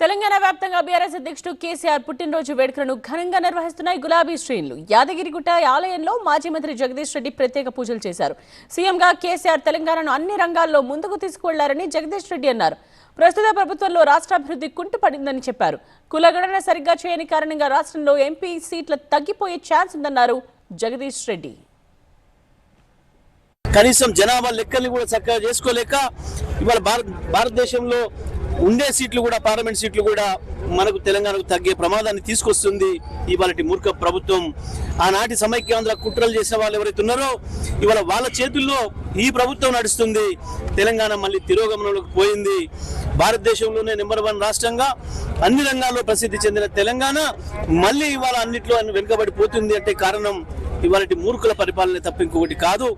తెలంగాణ వ్యాప్తంగా బీఆర్ఎస్ అధ్యక్షుడు కేసీఆర్ పుట్టినరోజు వేడుకలను ఘనంగా నిర్వహిస్తున్నాయి గులాబీ శ్రేణులు. యాదగిరిగుట్ట ఆలయంలో మాజీ మంత్రి జగదీష్ రెడ్డి ప్రత్యేక పూజలు చేశారు. సీఎంగా కేసీఆర్ తెలంగాణను అన్ని రంగాల్లో ముందుకు తీసుకువెళ్లారని జగదీష్ రెడ్డి అన్నారు. ప్రస్తుత ప్రభుత్వంలో రాష్ట్రాభివృద్ధి కుంటుపడిందని చెప్పారు. కులగణన సరిగ్గా చేయని కారణంగా రాష్ట్రంలో ఎంపీ సీట్ల తగ్గిపోయే ఛాన్స్ ఉందన్నారు జగదీష్ రెడ్డి. కనీసం జనాభా లెక్కల్ని కూడా చక్కగా చేసుకోలేక ఇవాళ భారతదేశంలో ఉండే సీట్లు కూడా పార్లమెంట్ సీట్లు కూడా మనకు తెలంగాణకు తగ్గే ప్రమాదాన్ని తీసుకొస్తుంది ఇవాళ మూర్ఖ ప్రభుత్వం. ఆనాటి సమైక్యాంధ్ర కుట్రలు చేసిన వాళ్ళు ఎవరైతే ఉన్నారో ఇవాళ వాళ్ళ చేతుల్లో ఈ ప్రభుత్వం నడుస్తుంది. తెలంగాణ మళ్ళీ తిరోగమనంలోకి పోయింది. భారతదేశంలోనే నెంబర్ 1 రాష్ట్రంగా అన్ని రంగాల్లో ప్రసిద్ధి చెందిన తెలంగాణ మళ్ళీ ఇవాళ అన్నింటిలో వెనుకబడిపోతుంది అంటే కారణం ఇవాళ మూర్ఖుల పరిపాలన తప్ప ఇంకొకటి కాదు.